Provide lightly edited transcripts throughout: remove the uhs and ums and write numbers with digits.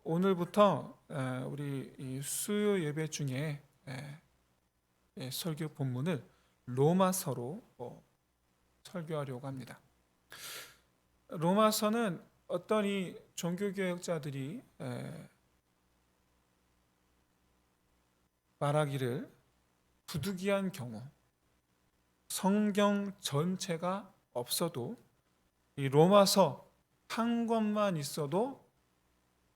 오늘부터 우리 이 수요 예배 중에 설교 본문을 로마서로 설교하려고 합니다. 로마서는 어떤 이 종교개혁자들이 말하기를 부득이한 경우 성경 전체가 없어도 이 로마서 한 권만 있어도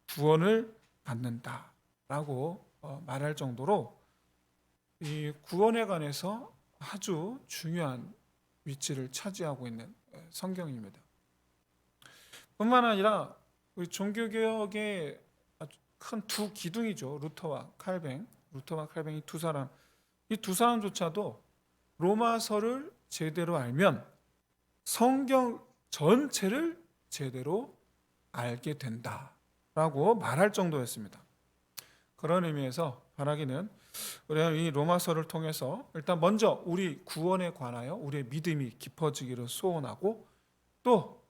구원을 받는다라고 말할 정도로 이 구원에 관해서 아주 중요한 위치를 차지하고 있는 성경입니다. 뿐만 아니라 우리 종교개혁의 아주 큰 두 기둥이죠. 루터와 칼뱅이 두 사람, 이 두 사람조차도 로마서를 제대로 알면 성경 전체를 제대로 알게 된다라고 말할 정도였습니다. 그런 의미에서 바라기는 우리가 이 로마서를 통해서 일단 먼저 우리 구원에 관하여 우리의 믿음이 깊어지기를 소원하고 또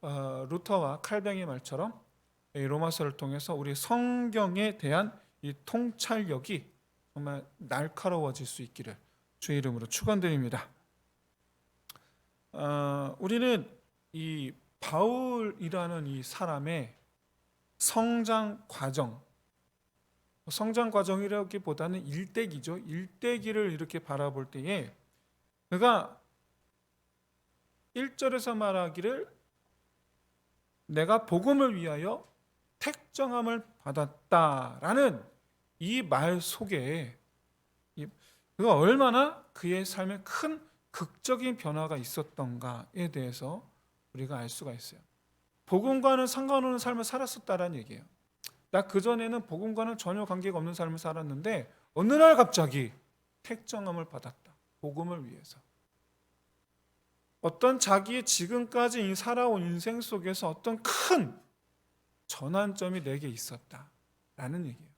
루터와 칼뱅의 말처럼 이 로마서를 통해서 우리 성경에 대한 이 통찰력이 정말 날카로워질 수 있기를 주의 이름으로 축원드립니다. 우리는 이 바울이라는 이 사람의 성장 과정이라기보다는 일대기죠. 일대기를 이렇게 바라볼 때에 그가 1절에서 말하기를 내가 복음을 위하여 택정함을 받았다라는 이 말 속에 그가 얼마나 그의 삶에 큰 극적인 변화가 있었던가에 대해서 우리가 알 수가 있어요. 복음과는 상관없는 삶을 살았었다라는 얘기예요. 나 그전에는 복음과는 전혀 관계가 없는 삶을 살았는데 어느 날 갑자기 택정함을 받았다. 복음을 위해서. 어떤 자기의 지금까지 살아온 인생 속에서 어떤 큰 전환점이 내게 있었다라는 얘기예요.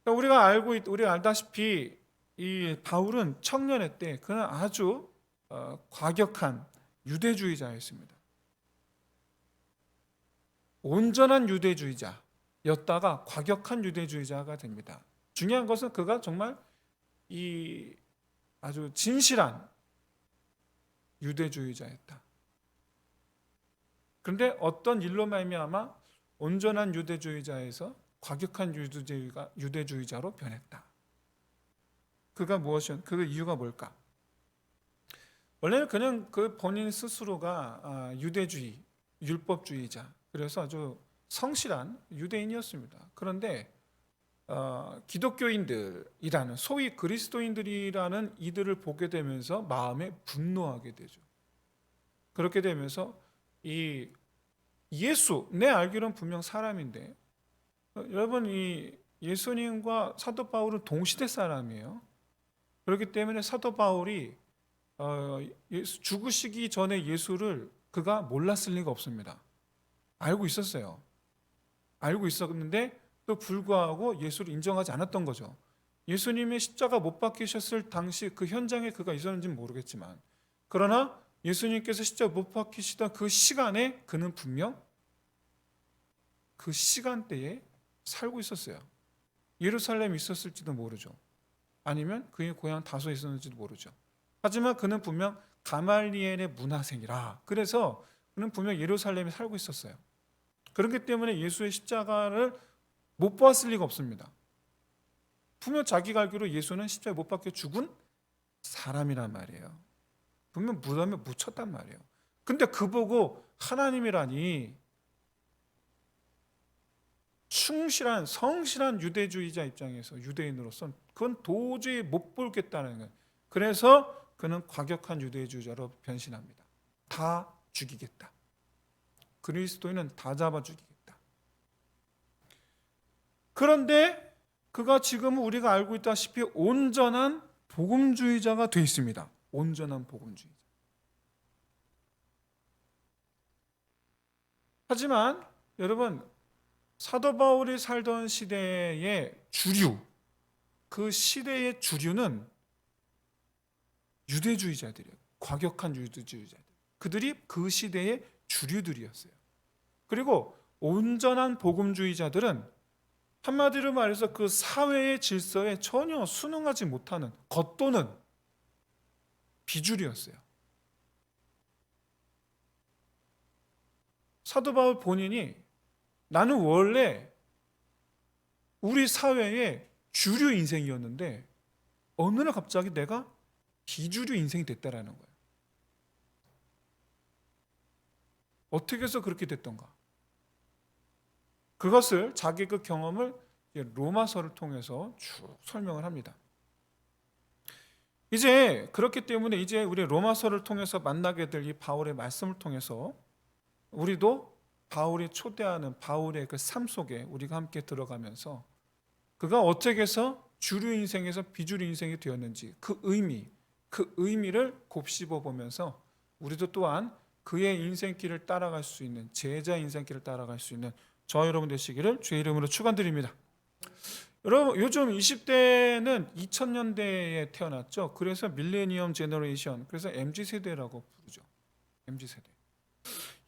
우리가 알다시피 이 바울은 청년의 때 그는 아주 과격한 유대주의자였습니다. 온전한 유대주의자였다가 과격한 유대주의자가 됩니다. 중요한 것은 그가 정말 이 아주 진실한 유대주의자였다. 그런데 어떤 일로 말미암아 온전한 유대주의자에서 과격한 유대주의자로 변했다. 그 이유가 뭘까? 원래는 그냥 그 본인 스스로가 유대주의, 율법주의자, 그래서 아주 성실한 유대인이었습니다. 그런데 기독교인들이라는 소위 그리스도인들이라는 이들을 보게 되면서 마음에 분노하게 되죠. 그렇게 되면서 이 예수, 내 알기로는 분명 사람인데 여러분 이 예수님과 사도 바울은 동시대 사람이에요. 그렇기 때문에 사도 바울이 죽으시기 전에 예수를 그가 몰랐을 리가 없습니다. 알고 있었어요. 알고 있었는데 또 불구하고 예수를 인정하지 않았던 거죠. 예수님의 십자가 못 박히셨을 당시 그 현장에 그가 있었는지는 모르겠지만 그러나 예수님께서 십자가 못 박히시던 그 시간에 그는 분명 그 시간대에 살고 있었어요. 예루살렘에 있었을지도 모르죠. 아니면 그의 고향 다소에 있었는지도 모르죠. 하지만 그는 분명 가말리엘의 문화생이라 그래서 그는 분명 예루살렘에 살고 있었어요. 그렇기 때문에 예수의 십자가를 못 보았을 리가 없습니다. 분명 자기가 알기로 예수는 십자가에 못 박혀 죽은 사람이란 말이에요. 분명 무덤에 묻혔단 말이에요. 근데 그보고 하나님이라니 충실한 성실한 유대주의자 입장에서 유대인으로서는 그건 도저히 못 보겠다는 거예요. 그래서 그는 과격한 유대주의자로 변신합니다. 다 죽이겠다. 그리스도인은 다 잡아 죽이겠다. 그런데 그가 지금 우리가 알고 있다시피 온전한 복음주의자가 되어 있습니다. 온전한 복음주의자. 하지만 여러분 사도 바울이 살던 시대의 주류, 그 시대의 주류는 유대주의자들이에요. 과격한 유대주의자들. 그들이 그 시대의 주류들이었어요. 그리고 온전한 복음주의자들은 한마디로 말해서 그 사회의 질서에 전혀 순응하지 못하는 겉도는 비주류였어요. 사도 바울 본인이 나는 원래 우리 사회의 주류 인생이었는데 어느 날 갑자기 내가 비주류 인생이 됐다라는 거예요. 어떻게 해서 그렇게 됐던가? 그것을 자기 그 경험을 로마서를 통해서 쭉 설명을 합니다. 이제 그렇기 때문에 이제 우리 로마서를 통해서 만나게 될 이 바울의 말씀을 통해서 우리도 바울이 초대하는 바울의 그 삶 속에 우리가 함께 들어가면서 그가 어떻게 해서 주류 인생에서 비주류 인생이 되었는지 그 의미를 곱씹어 보면서 우리도 또한 그의 인생길을 따라갈 수 있는 제자 인생길을 따라갈 수 있는 저와 여러분 되시기를 주의 이름으로 축원드립니다. 여러분 요즘 20대는 2000년대에 태어났죠. 그래서 밀레니엄 제너레이션, 그래서 MZ세대라고 부르죠. MZ세대.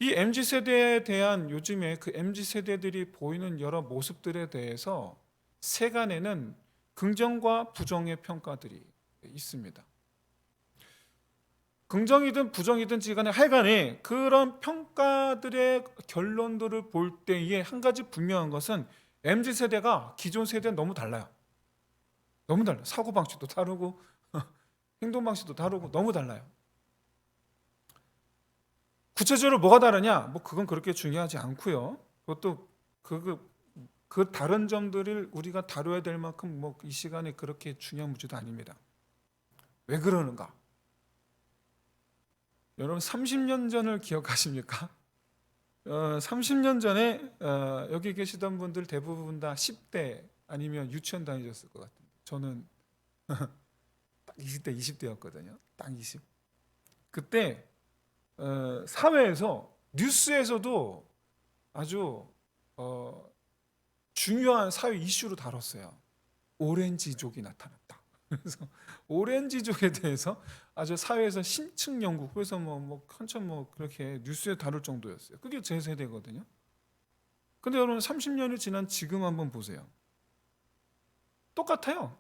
이 MZ세대에 대한 요즘에 그 MZ세대들이 보이는 여러 모습들에 대해서 세간에는 긍정과 부정의 평가들이 있습니다. 긍정이든 부정이든지 간에 하여간에 그런 평가들의 결론들을 볼 때에 한 가지 분명한 것은 MZ세대가 기존 세대는 너무 달라요. 너무 달라요. 사고방식도 다르고 행동방식도 다르고 너무 달라요. 구체적으로 뭐가 다르냐? 뭐 그건 그렇게 중요하지 않고요. 그것도 그 다른 점들을 우리가 다뤄야 될 만큼 뭐 이 시간에 그렇게 중요한 문제도 아닙니다. 왜 그러는가? 여러분 30년 전을 기억하십니까? 30년 전에 여기 계시던 분들 대부분 다 10대 아니면 유치원 다니셨을 것 같은데 저는 딱 20대 20대였거든요. 딱 20. 그때 사회에서 뉴스에서도 아주 중요한 사회 이슈로 다뤘어요. 오렌지족이 나타났다. 그래서 오렌지족에 대해서 아주 사회에서 심층 연구, 그래서 한참 그렇게 뉴스에 다룰 정도였어요. 그게 제 세대거든요. 근데 여러분 30년이 지난 지금 한번 보세요. 똑같아요.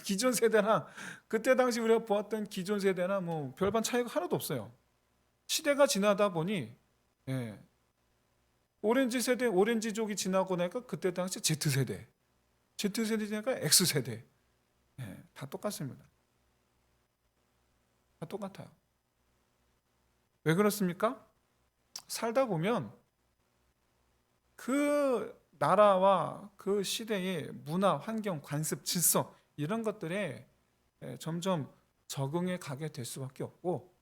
기존 세대나 그때 당시 우리가 보았던 기존 세대나 뭐 별반 차이가 하나도 없어요. 시대가 지나다 보니 오렌지 세대, 오렌지족이 지나고 나니까 그때 당시 Z세대, Z세대 지나니까 X세대, 다 똑같습니다. 다 똑같아요. 왜 그렇습니까? 살다 보면 그 나라와 그 시대의 문화, 환경, 관습, 질서 이런 것들에 점점 적응해 가게 될 수밖에 없고,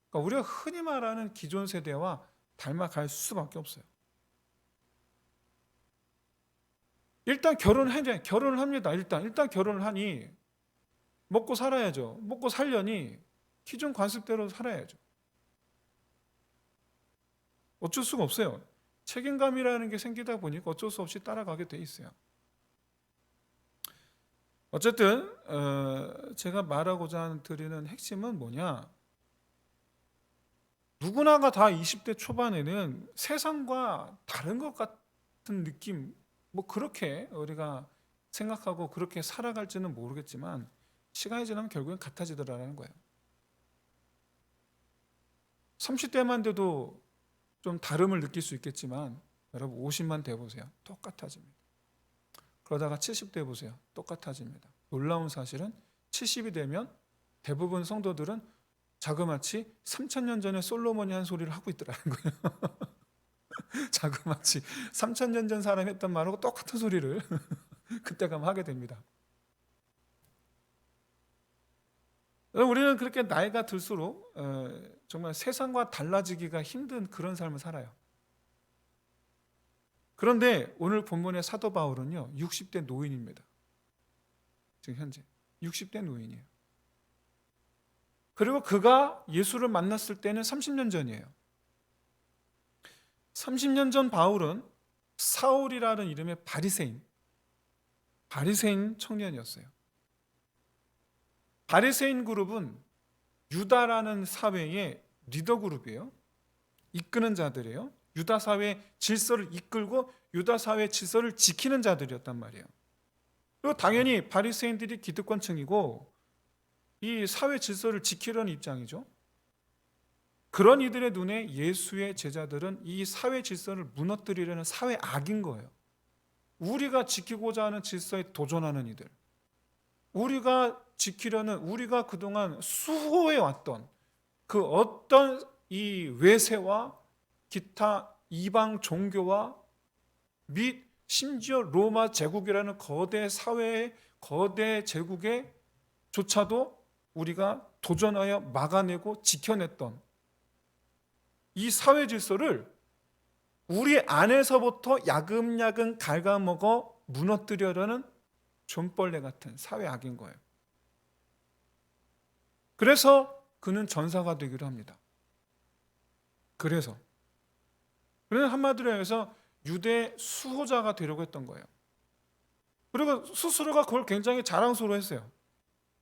그러니까 우리가 흔히 말하는 기존 세대와 닮아갈 수밖에 없어요. 일단 결혼을 합니다. 일단 결혼을 하니 먹고 살아야죠. 먹고 살려니 기존 관습대로 살아야죠. 어쩔 수가 없어요. 책임감이라는 게 생기다 보니까 어쩔 수 없이 따라가게 돼 있어요. 어쨌든 제가 말하고자 드리는 핵심은 뭐냐? 누구나가 다 20대 초반에는 세상과 다른 것 같은 느낌, 뭐 그렇게 우리가 생각하고 그렇게 살아갈지는 모르겠지만 시간이 지나면 결국엔 같아지더라는 거예요. 30대만 돼도 좀 다름을 느낄 수 있겠지만 여러분 50만 돼 보세요. 똑같아집니다. 그러다가 70대 보세요. 똑같아집니다. 놀라운 사실은 70이 되면 대부분 성도들은 자그마치 3000년 전에 솔로몬이 한 소리를 하고 있더라는 거예요. 자그마치 3000년 전 사람이 했던 말하고 똑같은 소리를 그때 가면 하게 됩니다. 우리는 그렇게 나이가 들수록 정말 세상과 달라지기가 힘든 그런 삶을 살아요. 그런데 오늘 본문의 사도 바울은요 60대 노인입니다. 지금 현재 60대 노인이에요. 그리고 그가 예수를 만났을 때는 30년 전이에요. 30년 전 바울은 사울이라는 이름의 바리새인 청년이었어요. 바리새인 그룹은 유다라는 사회의 리더 그룹이에요. 이끄는 자들이에요. 유다 사회의 질서를 이끌고 유다 사회의 질서를 지키는 자들이었단 말이에요. 그리고 당연히 바리새인들이 기득권층이고 이 사회 질서를 지키려는 입장이죠. 그런 이들의 눈에 예수의 제자들은 이 사회 질서를 무너뜨리려는 사회 악인 거예요. 우리가 지키고자 하는 질서에 도전하는 이들, 우리가 지키려는, 우리가 그동안 수호해 왔던 그 어떤 이 외세와 기타 이방 종교와 및 심지어 로마 제국이라는 거대 사회의 거대 제국에 조차도 우리가 도전하여 막아내고 지켜냈던 이 사회 질서를 우리 안에서부터 야금야금 갉아먹어 무너뜨리려는 존벌레 같은 사회 악인 거예요. 그래서 그는 전사가 되기로 합니다. 그래서 그는 한마디로 해서 유대 수호자가 되려고 했던 거예요. 그리고 스스로가 그걸 굉장히 자랑스러워했어요.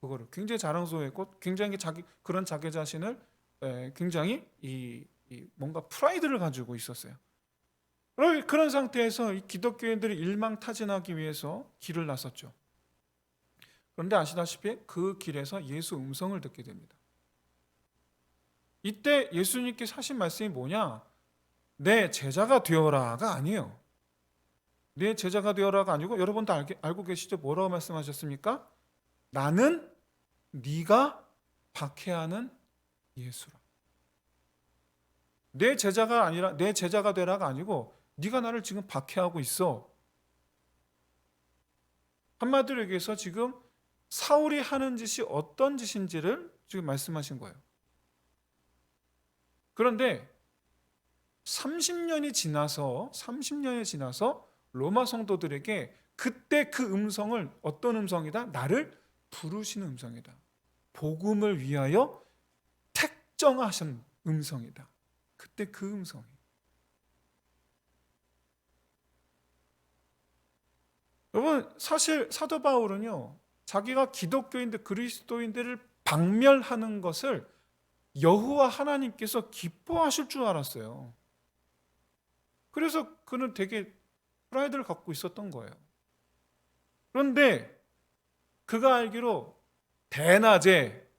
그거를 굉장히 자랑스러워했고, 굉장히 그런 자기 자신을 굉장히 뭔가 프라이드를 가지고 있었어요. 그런 상태에서 이 기독교인들이 일망타진하기 위해서 길을 나섰죠. 그런데 아시다시피 그 길에서 예수 음성을 듣게 됩니다. 이때 예수님께서 하신 말씀이 뭐냐? 내 제자가 되어라가 아니에요. 내 제자가 되어라가 아니고, 여러분도 알고 계시죠? 뭐라고 말씀하셨습니까? 나는 네가 박해하는 예수라. 내 제자가 아니라 내 제자가 되라가 아니고 네가 나를 지금 박해하고 있어. 한마디로 얘기해서 지금 사울이 하는 짓이 어떤 짓인지를 지금 말씀하신 거예요. 그런데 30년이 지나서 로마 성도들에게 그때 그 음성을, 어떤 음성이다? 나를 부르시는 음성이다. 복음을 위하여 택정하신 음성이다. 그때 그 음성이. 여러분, 사실 사도 바울은요, 자기가 기독교인들, 그리스도인들을 박멸하는 것을 여호와 하나님께서 기뻐하실 줄 알았어요. 그래서 그는 되게 프라이드를 갖고 있었던 거예요. 그런데 그가 알기로 대낮에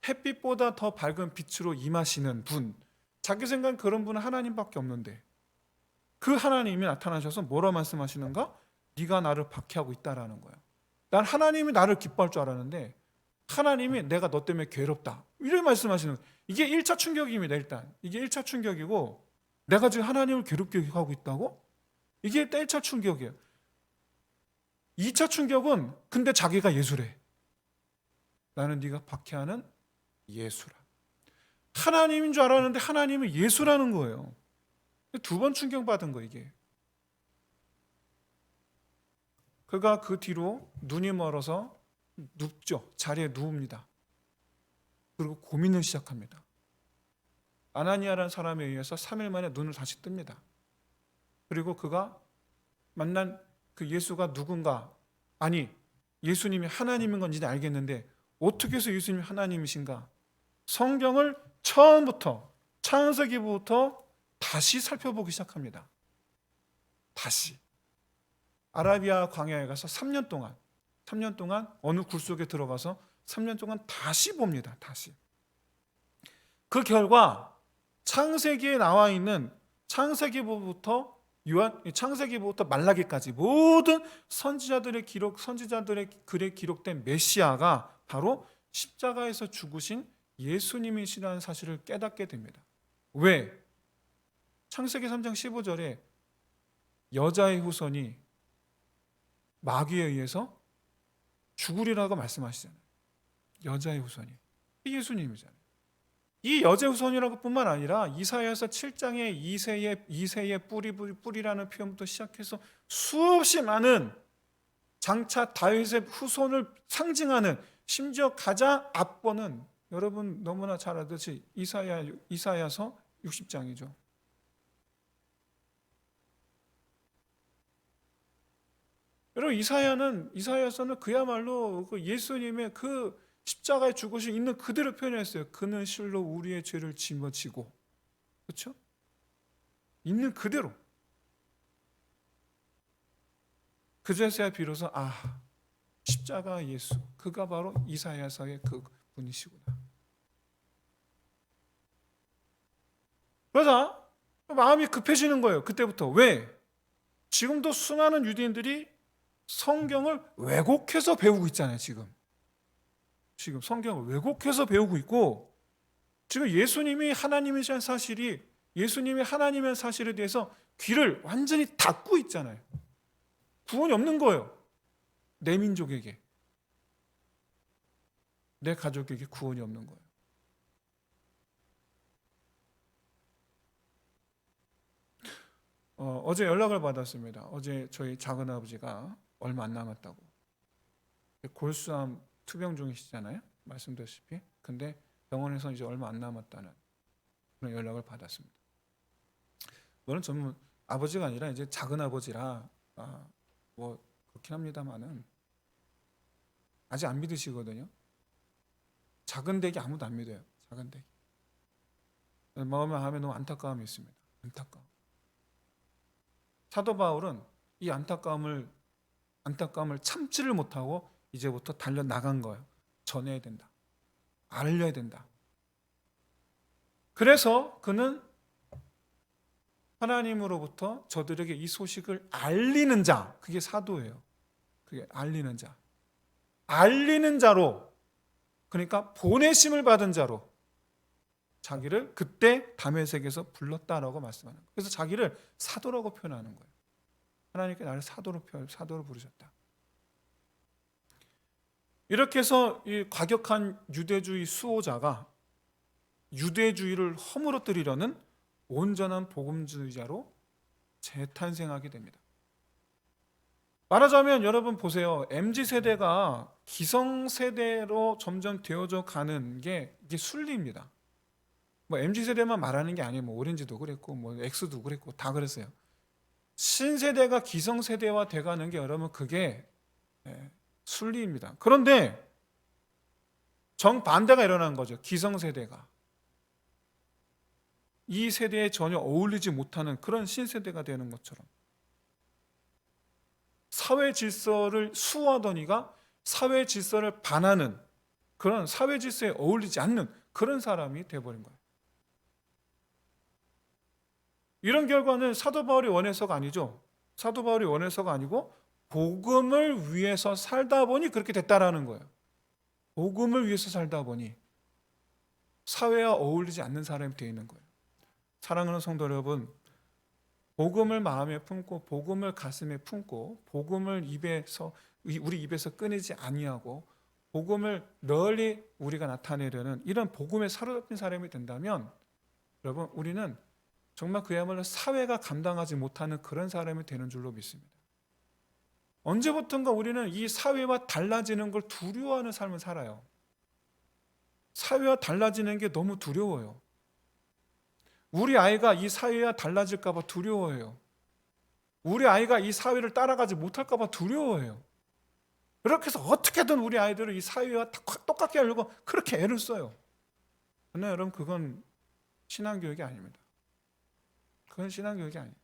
햇빛보다 더 밝은 빛으로 임하시는 분, 자기 생각엔 그런 분은 하나님밖에 없는데 그 하나님이 나타나셔서 뭐라 말씀하시는가? 네가 나를 박해하고 있다라는 거예요. 난 하나님이 나를 기뻐할 줄 알았는데 하나님이 내가 너 때문에 괴롭다, 이렇게 말씀하시는 거예요. 이게 1차 충격입니다. 일단 이게 1차 충격이고, 내가 지금 하나님을 괴롭게 하고 있다고? 이게 일단 1차 충격이에요. 2차 충격은 근데 자기가 예수래. 나는 네가 박해하는 예수라. 하나님인 줄 알았는데 하나님이 예수라는 거예요. 두 번 충격받은 거예요, 이게. 그가 그 뒤로 눈이 멀어서 눕죠. 자리에 누웁니다. 그리고 고민을 시작합니다. 아나니아라는 사람에 의해서 3일 만에 눈을 다시 뜹니다. 그리고 그가 만난 그 예수가 누군가, 아니 예수님이 하나님인 건지 알겠는데 어떻게 해서 예수님이 하나님이신가? 성경을 처음부터, 창세기부터 다시 살펴보기 시작합니다. 다시. 아라비아 광야에 가서 3년 동안 어느 굴 속에 들어가서 3년 동안 다시 봅니다. 다시. 그 결과 창세기에 나와 있는, 창세기부터 말라기까지 모든 선지자들의 글에 기록된 메시아가 바로 십자가에서 죽으신 예수님이시라는 사실을 깨닫게 됩니다. 왜? 창세기 3장 15절에 여자의 후손이 마귀에 의해서 죽으리라고 말씀하시잖아요. 여자의 후손이. 이 예수님이잖아요. 이 여자의 후손이라고 뿐만 아니라 이사야서 7장의 이새의 뿌리라는 표현부터 시작해서 수없이 많은 장차 다윗의 후손을 상징하는, 심지어 가장 앞번은 여러분 너무나 잘 알듯이 이사야서 60장이죠. 여러분, 이사야서는 그야말로 그 예수님의 그 십자가에 죽으신 있는 그대로 표현했어요. 그는 실로 우리의 죄를 짊어지고, 그렇죠? 있는 그대로. 그제서야 비로소 십자가 예수, 그가 바로 이사야서의 그 분이시구나. 그러자 마음이 급해지는 거예요. 그때부터. 왜? 지금도 수많은 유대인들이 성경을 왜곡해서 배우고 있잖아요. 지금 성경을 왜곡해서 배우고 있고, 지금 예수님이 하나님이라는 사실에 대해서 귀를 완전히 닫고 있잖아요. 구원이 없는 거예요. 내 민족에게, 내 가족에게 구원이 없는 거예요. 어제 연락을 받았습니다. 어제 저희 작은아버지가 얼마 안 남았다고. 골수암 투병 중이시잖아요. 말씀드렸다시피. 근데 병원에서 이제 얼마 안 남았다는 그런 연락을 받았습니다. 물론 저는 아버지가 아니라 이제 작은아버지라 뭐 그렇긴 합니다만은 아직 안 믿으시거든요. 작은 댁이 아무도 안 믿어요. 작은 댁. 마음에 너무 안타까움이 있습니다. 안타까움. 사도 바울은 이 안타까움을 참지를 못하고 이제부터 달려 나간 거예요. 전해야 된다. 알려야 된다. 그래서 그는 하나님으로부터 저들에게 이 소식을 알리는 자, 그게 사도예요. 그게 알리는 자. 알리는 자로, 그러니까 보내심을 받은 자로 자기를 그때 다메섹에서 불렀다라고 말씀하는 거예요. 그래서 자기를 사도라고 표현하는 거예요. 하나님께 나를 사도로 부르셨다. 이렇게 해서 이 과격한 유대주의 수호자가 유대주의를 허물어뜨리려는 온전한 복음주의자로 재탄생하게 됩니다. 말하자면 여러분 보세요. MZ세대가 기성세대로 점점 되어져 가는 게 이게 순리입니다. 뭐 MZ세대만 말하는 게 아니에요. 뭐 오렌지도 그랬고 뭐 X도 그랬고 다 그랬어요. 신세대가 기성세대화 돼가는 게 여러분 그게 순리입니다. 그런데 정반대가 일어난 거죠. 기성세대가 이 세대에 전혀 어울리지 못하는 그런 신세대가 되는 것처럼 사회 질서를 수호하더니가 사회 질서를 반하는 그런 사회 질서에 어울리지 않는 그런 사람이 되어버린 거예요. 이런 결과는 사도 바울이 원해서가 아니죠. 사도 바울이 원해서가 아니고 복음을 위해서 살다 보니 그렇게 됐다라는 거예요. 복음을 위해서 살다 보니 사회와 어울리지 않는 사람이 되어 있는 거예요. 사랑하는 성도 여러분, 복음을 마음에 품고 복음을 가슴에 품고 복음을 우리 입에서 끊이지 아니하고 복음을 널리 우리가 나타내려는 이런 복음에 사로잡힌 사람이 된다면 여러분 우리는 정말 그야말로 사회가 감당하지 못하는 그런 사람이 되는 줄로 믿습니다. 언제부턴가 우리는 이 사회와 달라지는 걸 두려워하는 삶을 살아요. 사회와 달라지는 게 너무 두려워요. 우리 아이가 이 사회와 달라질까 봐 두려워해요. 우리 아이가 이 사회를 따라가지 못할까 봐 두려워해요. 그렇게 해서 어떻게든 우리 아이들을 이 사회와 똑같게 하려고 그렇게 애를 써요. 그러나 여러분 그건 신앙교육이 아닙니다. 그건 신앙교육이 아니에요.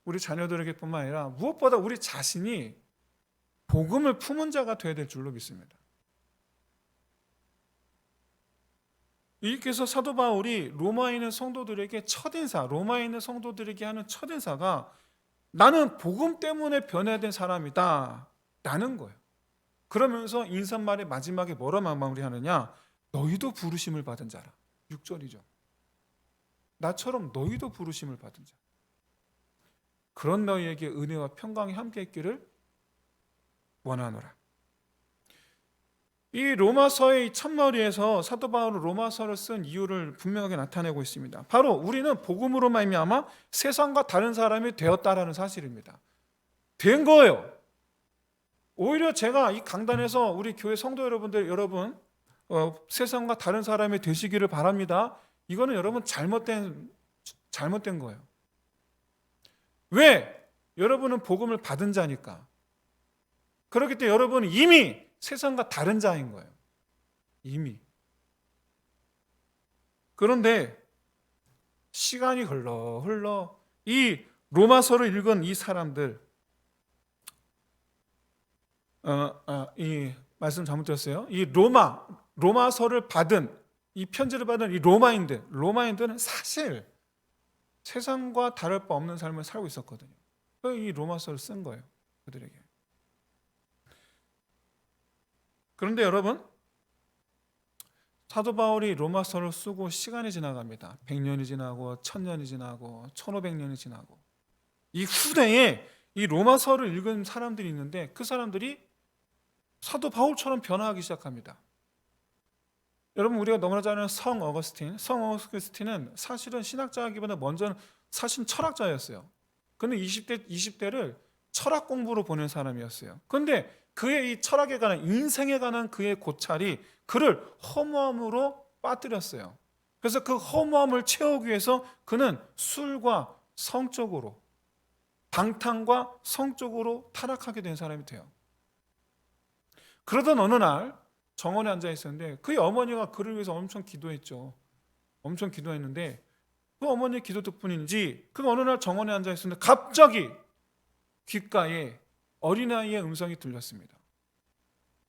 우리 자녀들에게 뿐만 아니라 무엇보다 우리 자신이 복음을 품은 자가 되어야 될 줄로 믿습니다. 이께서 사도 바울이 로마에 있는 성도들에게 하는 첫인사가 나는 복음 때문에 변화된 사람이다 라는 거예요. 그러면서 인사말의 마지막에 뭐라 마무리하느냐, 너희도 부르심을 받은 자라. 6절이죠. 나처럼 너희도 부르심을 받은 자. 그런 너희에게 은혜와 평강이 함께 있기를 원하노라. 이 로마서의 첫머리에서 사도 바울은 로마서를 쓴 이유를 분명하게 나타내고 있습니다. 바로 우리는 복음으로 말미암아 세상과 다른 사람이 되었다라는 사실입니다. 된 거예요. 오히려 제가 이 강단에서 우리 교회 성도 여러분 세상과 다른 사람이 되시기를 바랍니다. 이거는 여러분 잘못된 거예요. 왜? 여러분은 복음을 받은 자니까. 그렇기 때문에 여러분은 이미 세상과 다른 자인 거예요. 이미. 그런데 시간이 흘러 이 로마서를 읽은 이 사람들, 이 말씀 잘못드렸어요. 이 로마서를 받은, 이 편지를 받은 이 로마인들은 사실 세상과 다를 바 없는 삶을 살고 있었거든요. 그래서 이 로마서를 쓴 거예요, 그들에게. 그런데 여러분, 사도 바울이 로마서를 쓰고 시간이 지나갑니다. 100년이 지나고 1000년이 지나고 1500년이 지나고 이 후대에 이 로마서를 읽은 사람들이 있는데 그 사람들이 사도 바울처럼 변화하기 시작합니다. 여러분, 우리가 너무나 잘 아는 성 어거스틴은 사실은 신학자이기보다 먼저는 사실 철학자였어요. 그는 20대를 철학 공부로 보낸 사람이었어요. 그런데 그의 이 철학에 관한, 인생에 관한 그의 고찰이 그를 허무함으로 빠뜨렸어요. 그래서 그 허무함을 채우기 위해서 그는 술과 성적으로, 방탕과 성적으로 타락하게 된 사람이 돼요. 그러던 어느 날 정원에 앉아 있었는데 그의 어머니가 그를 위해서 엄청 기도했죠. 엄청 기도했는데 그 어머니의 기도 덕분인지 그 어느 날 정원에 앉아 있었는데 갑자기 귓가에 어린아이의 음성이 들렸습니다.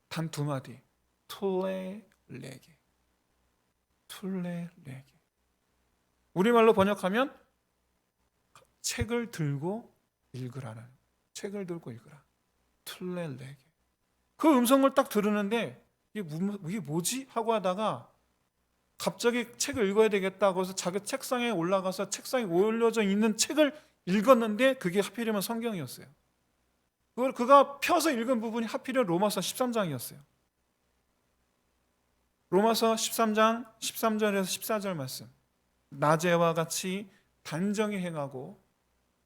단 두 마디. 툴레레게. 우리말로 번역하면 책을 들고 읽으라는, 책을 들고 읽으라. 툴레레게. 그 음성을 딱 들으는데 이게 뭐지? 하고 하다가 갑자기 책을 읽어야 되겠다고 해서 자기 책상에 올라가서 책상에 올려져 있는 책을 읽었는데 그게 하필이면 성경이었어요. 그가 펴서 읽은 부분이 하필이면 로마서 13장이었어요. 로마서 13장 13절에서 14절 말씀. 낮에와 같이 단정히 행하고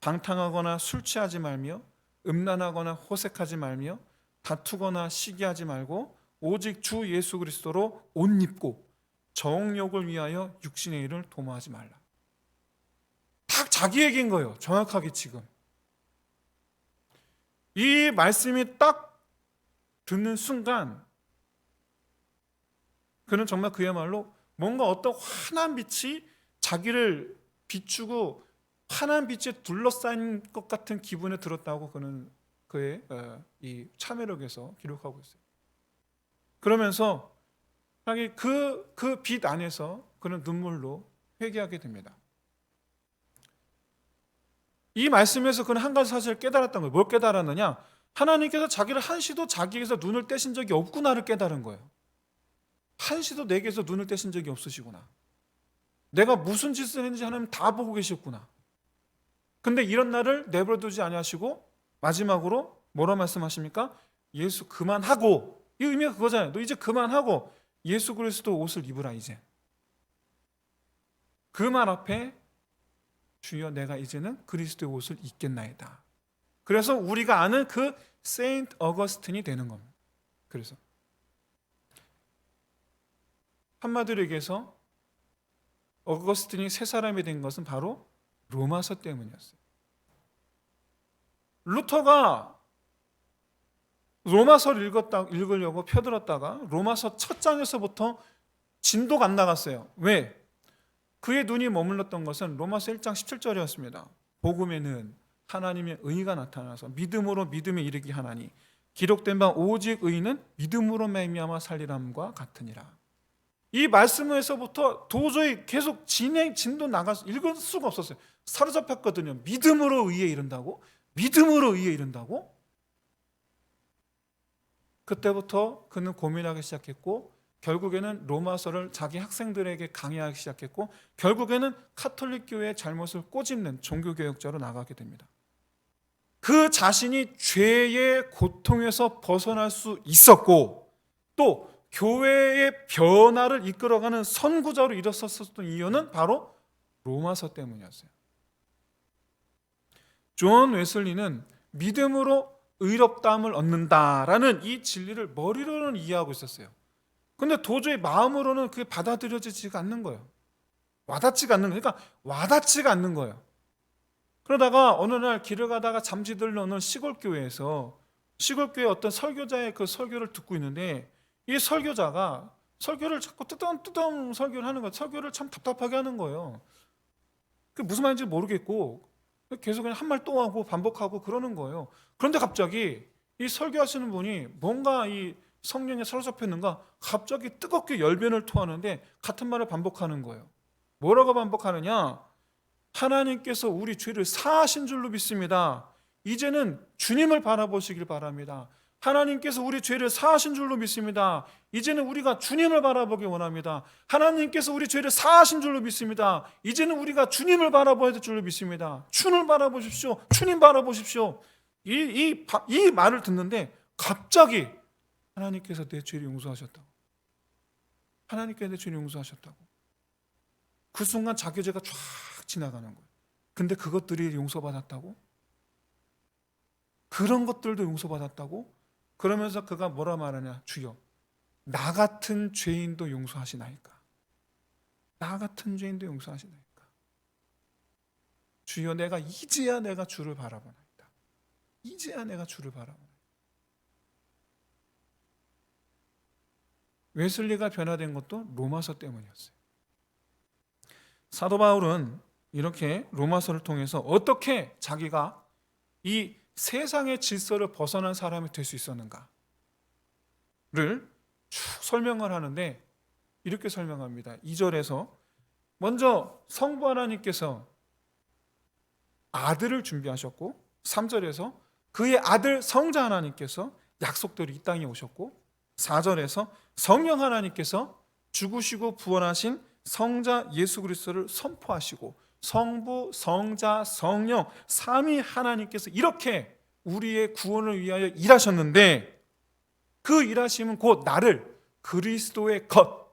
방탕하거나 술 취하지 말며 음란하거나 호색하지 말며 다투거나 시기하지 말고 오직 주 예수 그리스도로 옷 입고 정욕을 위하여 육신의 일을 도모하지 말라. 딱 자기 얘기인 거예요. 정확하게 지금. 이 말씀이 딱 듣는 순간 그는 정말 그야말로 뭔가 어떤 환한 빛이 자기를 비추고 환한 빛에 둘러싸인 것 같은 기분에 들었다고 그는 그의 이 참회록에서 기록하고 있어요. 그러면서 자기 그 빛 안에서 그는 눈물로 회개하게 됩니다. 이 말씀에서 그는 한 가지 사실을 깨달았던 거예요. 뭘 깨달았느냐? 하나님께서 자기를 한시도 자기에게서 눈을 떼신 적이 없구나를 깨달은 거예요. 한시도 내게서 눈을 떼신 적이 없으시구나. 내가 무슨 짓을 했는지 하나님 다 보고 계셨구나. 근데 이런 날을 내버려두지 아니하시고 마지막으로 뭐라 말씀하십니까? 예수 그만하고, 이 의미가 그거잖아요. 너 이제 그만하고 예수 그리스도 옷을 입으라. 이제 그 말 앞에 주여 내가 이제는 그리스도의 옷을 입겠나이다. 그래서 우리가 아는 그 세인트 어거스틴이 되는 겁니다. 그래서 한마디로 얘기해서 어거스틴이 새 사람이 된 것은 바로 로마서 때문이었어요. 루터가 로마서를 읽으려고 펴들었다가 로마서 첫 장에서부터 진도가 안 나갔어요. 왜? 그의 눈이 머물렀던 것은 로마서 1장 17절이었습니다. 복음에는 하나님의 의가 나타나서 믿음으로 믿음에 이르게 하나니 기록된 바 오직 의는 믿음으로 말미암아 살리람과 같으니라. 이 말씀에서부터 도저히 계속 진도 나가서 읽을 수가 없었어요. 사로잡혔거든요. 믿음으로 의에 이른다고? 믿음으로 의에 이른다고? 그때부터 그는 고민하기 시작했고 결국에는 로마서를 자기 학생들에게 강의하기 시작했고 결국에는 카톨릭 교회의 잘못을 꼬집는 종교개혁자로 나가게 됩니다. 그 자신이 죄의 고통에서 벗어날 수 있었고 또 교회의 변화를 이끌어가는 선구자로 일어섰었던 이유는 바로 로마서 때문이었어요. 존 웨슬리는 믿음으로 의롭다함을 얻는다라는 이 진리를 머리로는 이해하고 있었어요. 근데 도저히 마음으로는 그게 받아들여지지가 않는 거예요. 와닿지가 않는 거예요. 그러다가 어느 날 길을 가다가 잠시 들러오는 시골교회에서 시골교회 어떤 설교자의 그 설교를 듣고 있는데 이 설교자가 설교를 자꾸 뜨던 설교를 하는 거예요. 설교를 참 답답하게 하는 거예요. 그게 무슨 말인지 모르겠고 계속 그냥 한 말 또 하고 반복하고 그러는 거예요. 그런데 갑자기 이 설교하시는 분이 뭔가 이 성령에 사로잡혔는가 갑자기 뜨겁게 열변을 토하는데 같은 말을 반복하는 거예요. 뭐라고 반복하느냐? 하나님께서 우리 죄를 사하신 줄로 믿습니다. 이제는 주님을 바라보시길 바랍니다. 하나님께서 우리 죄를 사하신 줄로 믿습니다. 이제는 우리가 주님을 바라보기 원합니다. 하나님께서 우리 죄를 사하신 줄로 믿습니다. 이제는 우리가 주님을 바라봐야 될 줄로 믿습니다. 주님을 바라보십시오. 주님 바라보십시오. 이 말을 듣는데 갑자기 하나님께서 내 죄를 용서하셨다고. 하나님께서 내 죄를 용서하셨다고. 그 순간 자기 죄가 쫙 지나가는 거예요. 근데 그것들이 용서받았다고? 그런 것들도 용서받았다고? 그러면서 그가 뭐라 말하냐? 주여, 나 같은 죄인도 용서하시나이까? 나 같은 죄인도 용서하시나이까? 주여, 이제야 내가 주를 바라보나이다. 이제야 내가 주를 바라보나이다. 웨슬리가 변화된 것도 로마서 때문이었어요. 사도 바울은 이렇게 로마서를 통해서 어떻게 자기가 이 세상의 질서를 벗어난 사람이 될 수 있었는가를 쭉 설명을 하는데 이렇게 설명합니다. 2절에서 먼저 성부 하나님께서 아들을 준비하셨고 3절에서 그의 아들 성자 하나님께서 약속대로 이 땅에 오셨고 4절에서 성령 하나님께서 죽으시고 부활하신 성자 예수 그리스도를 선포하시고 성부, 성자, 성령 삼위 하나님께서 이렇게 우리의 구원을 위하여 일하셨는데 그 일하심은 곧 나를 그리스도의 것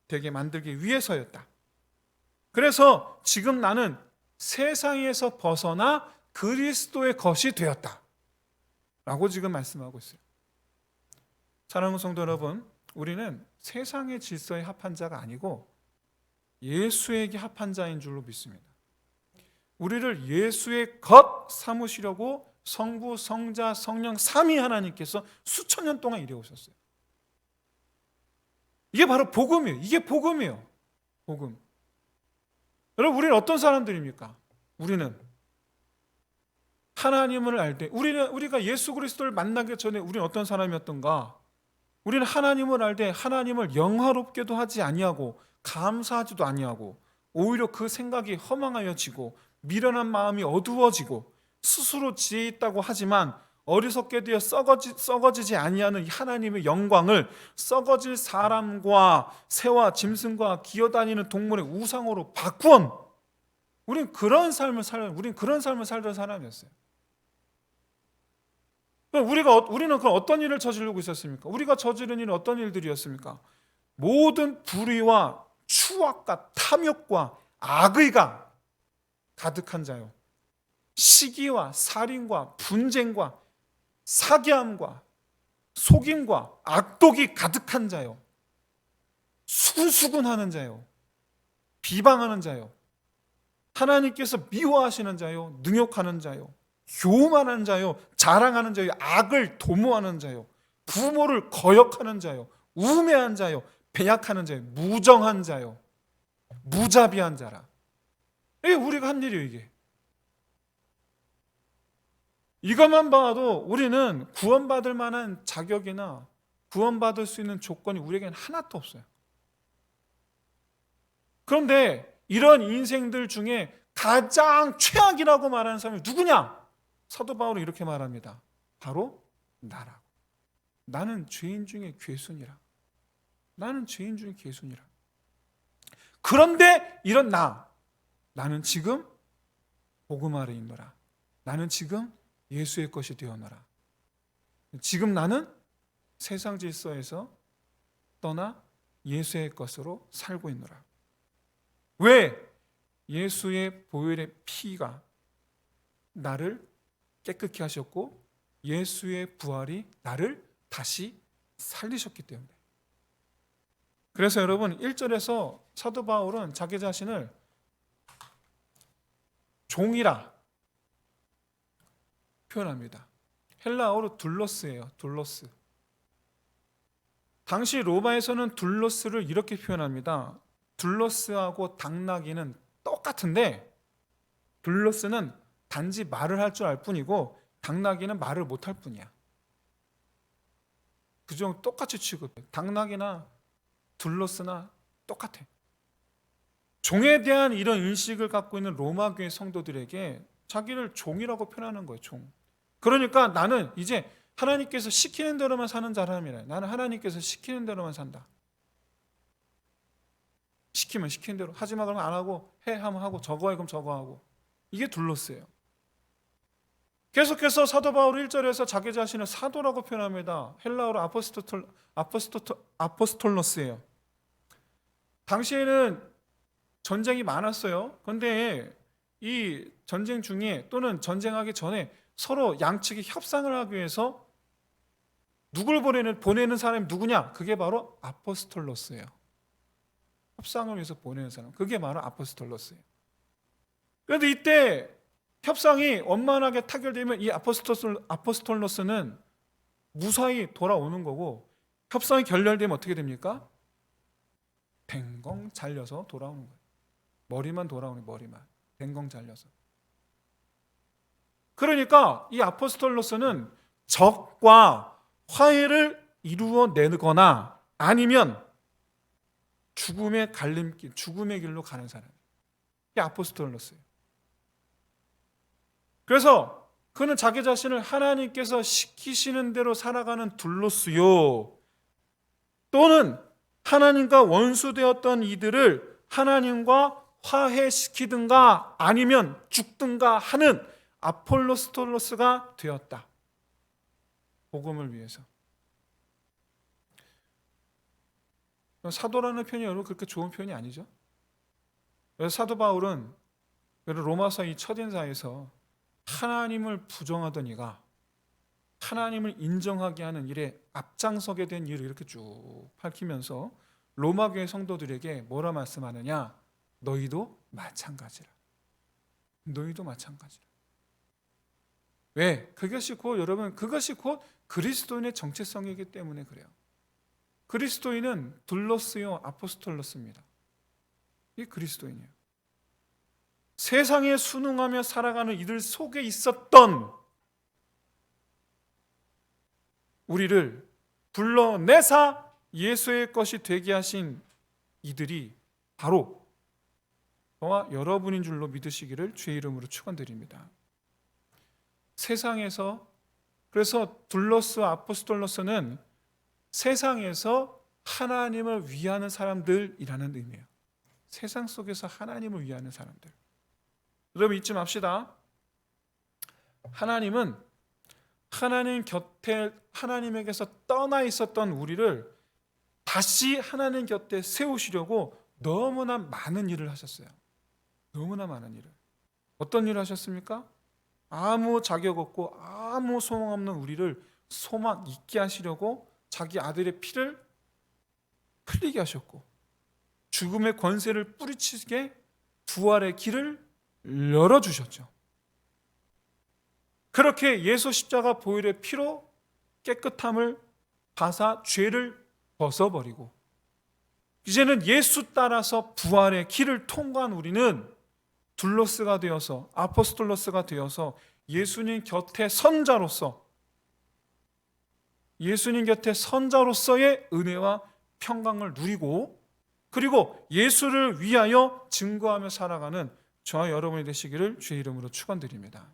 되게 만들기 위해서였다. 그래서 지금 나는 세상에서 벗어나 그리스도의 것이 되었다 라고 지금 말씀하고 있어요. 사랑하는 성도 여러분, 우리는 세상의 질서에 합한 자가 아니고 예수에게 합한 자인 줄로 믿습니다. 우리를 예수의 것 삼으시려고 성부, 성자, 성령 삼위 하나님께서 수천 년 동안 일해 오셨어요. 이게 바로 복음이에요. 이게 복음이에요. 복음. 여러분, 우리는 어떤 사람들입니까? 우리는 하나님을 알 때, 우리가 예수 그리스도를 만나기 전에 우리는 어떤 사람이었던가? 우리는 하나님을 알 때 하나님을 영화롭게도 하지 아니하고 감사하지도 아니하고 오히려 그 생각이 허망하여지고 미련한 마음이 어두워지고 스스로 지혜 있다고 하지만 어리석게 되어 썩어지지 아니하는 하나님의 영광을 썩어질 사람과 새와 짐승과 기어다니는 동물의 우상으로 바꾼 우리는 그런 삶을 살던 사람이었어요. 우리는 그럼 어떤 일을 저지르고 있었습니까? 우리가 저지른 일은 어떤 일들이었습니까? 모든 불의와 추악과 탐욕과 악의가 가득한 자요. 시기와 살인과 분쟁과 사기함과 속임과 악독이 가득한 자요. 수수근하는 자요. 비방하는 자요. 하나님께서 미워하시는 자요. 능욕하는 자요. 교만하는 자요. 자랑하는 자요. 악을 도모하는 자요. 부모를 거역하는 자요. 우매한 자요. 배약하는 자요. 무정한 자요. 무자비한 자라. 이게 우리가 한 일이에요. 이게. 이것만 봐도 우리는 구원받을 만한 자격이나 구원받을 수 있는 조건이 우리에게는 하나도 없어요. 그런데 이런 인생들 중에 가장 최악이라고 말하는 사람이 누구냐? 사도 바울은 이렇게 말합니다. 바로 나라고. 나는 죄인 중에 괴순이라. 나는 죄인 중에 괴순이라. 그런데 이런 나는 지금 복음 아래 있노라. 나는 지금 예수의 것이 되었노라. 지금 나는 세상 질서에서 떠나 예수의 것으로 살고 있노라. 왜? 예수의 보혈의 피가 나를 깨끗게 하셨고 예수의 부활이 나를 다시 살리셨기 때문에. 그래서 여러분 1절에서 사도 바울은 자기 자신을 종이라 표현합니다. 헬라어로 둘로스예요. 둘로스. 당시 로마에서는 둘로스를 이렇게 표현합니다. 둘로스하고 당나귀는 똑같은데 둘로스는 단지 말을 할 줄 알 뿐이고 당나귀는 말을 못 할 뿐이야. 그 정도 똑같이 취급해. 당나귀나 둘로스나 똑같아. 종에 대한 이런 인식을 갖고 있는 로마 교회 성도들에게 자기를 종이라고 표현하는 거예요. 종. 그러니까 나는 이제 하나님께서 시키는 대로만 사는 사람이래. 나는 하나님께서 시키는 대로만 산다. 시키면 시키는 대로 하지 마 그러면 안 하고, 해 하면 하고, 저거 해 그럼 저거 하고. 이게 둘로스예요. 계속해서 사도 바울 1절에서 자기 자신을 사도라고 표현합니다. 헬라어로 아포스톨로스예요. 당시에는 전쟁이 많았어요. 그런데 이 전쟁 중에 또는 전쟁하기 전에 서로 양측이 협상을 하기 위해서 누굴 보내는 사람이 누구냐? 그게 바로 아포스톨로스예요. 협상을 위해서 보내는 사람. 그게 바로 아포스톨로스예요. 그런데 이때 협상이 원만하게 타결되면 이 아포스톨로스는 무사히 돌아오는 거고, 협상이 결렬되면 어떻게 됩니까? 댕공 잘려서 돌아오는 거예요. 머리만 돌아오는, 머리만 댕공 잘려서. 그러니까 이 아포스톨로스는 적과 화해를 이루어내거나 아니면 죽음의 갈림길, 죽음의 길로 가는 사람. 이게 아포스톨로스예요. 그래서 그는 자기 자신을 하나님께서 시키시는 대로 살아가는 둘로스요, 또는 하나님과 원수되었던 이들을 하나님과 화해시키든가 아니면 죽든가 하는 아폴로스톨로스가 되었다. 복음을 위해서. 사도라는 표현이 여러분 그렇게 좋은 표현이 아니죠. 그래서 사도 바울은 로마서 이 첫인사에서 하나님을 부정하던 이가 하나님을 인정하게 하는 일에 앞장서게 된 일을 이렇게 쭉 밝히면서 로마 교회 성도들에게 뭐라 말씀하느냐? 너희도 마찬가지라. 너희도 마찬가지라. 왜? 그것이 곧 여러분, 그것이 곧 그리스도인의 정체성이기 때문에 그래요. 그리스도인은 둘로스요 아포스톨로스입니다. 이게 그리스도인이에요. 세상에 순응하며 살아가는 이들 속에 있었던 우리를 불러내사 예수의 것이 되게 하신 이들이 바로 저와 여러분인 줄로 믿으시기를 주의 이름으로 축원드립니다. 세상에서, 그래서 둘로스 아포스톨로스는 세상에서 하나님을 위하는 사람들이라는 의미예요. 세상 속에서 하나님을 위하는 사람들. 여러분 잊지 맙시다. 하나님은 하나님 곁에, 하나님에게서 떠나 있었던 우리를 다시 하나님 곁에 세우시려고 너무나 많은 일을 하셨어요. 너무나 많은 일을. 어떤 일을 하셨습니까? 아무 자격 없고 아무 소망 없는 우리를 소망 있게 하시려고 자기 아들의 피를 흘리게 하셨고, 죽음의 권세를 뿌리치게 부활의 길을 열어주셨죠. 그렇게 예수 십자가 보혈의 피로 깨끗함을 받아 죄를 벗어버리고 이제는 예수 따라서 부활의 길을 통과한 우리는 둘로스가 되어서, 아포스톨로스가 되어서 예수님 곁에 선자로서, 예수님 곁에 선자로서의 은혜와 평강을 누리고, 그리고 예수를 위하여 증거하며 살아가는 저와 여러분이 되시기를 주의 이름으로 축원드립니다.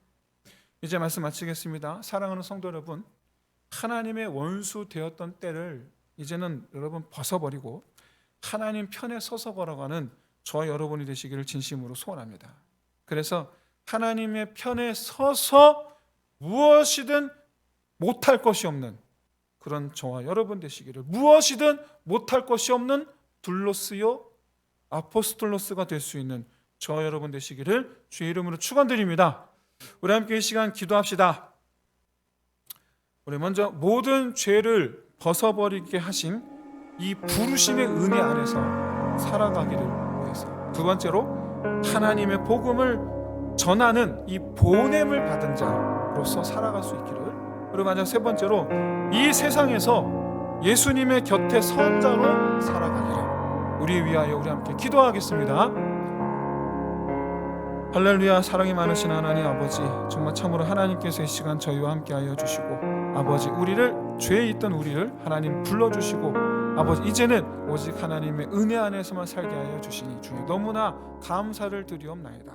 이제 말씀 마치겠습니다. 사랑하는 성도 여러분, 하나님의 원수 되었던 때를 이제는 여러분 벗어버리고 하나님 편에 서서 걸어가는 저와 여러분이 되시기를 진심으로 소원합니다. 그래서 하나님의 편에 서서 무엇이든 못할 것이 없는 그런 저와 여러분 되시기를, 무엇이든 못할 것이 없는 둘로스요 아포스톨로스가 될 수 있는 저와 여러분 되시기를 주의 이름으로 축원드립니다. 우리 함께 이 시간 기도합시다. 우리 먼저 모든 죄를 벗어버리게 하신 이 부르심의 은혜 안에서 살아가기를 위해서, 두 번째로 하나님의 복음을 전하는 이 보냄을 받은 자로서 살아갈 수 있기를, 그리고 마지막 세 번째로 이 세상에서 예수님의 곁에 선 자로 살아가기를 우리 위하여 우리 함께 기도하겠습니다. 할렐루야. 사랑이 많으신 하나님 아버지, 정말 참으로 하나님께서 이 시간 저희와 함께하여 주시고, 아버지 우리를 죄에 있던 우리를 하나님 불러주시고, 아버지 이제는 오직 하나님의 은혜 안에서만 살게 하여 주시니 주여 너무나 감사를 드리옵나이다.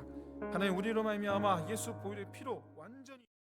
하나님, 우리로 말미암아 예수 보혈의 피로 완전히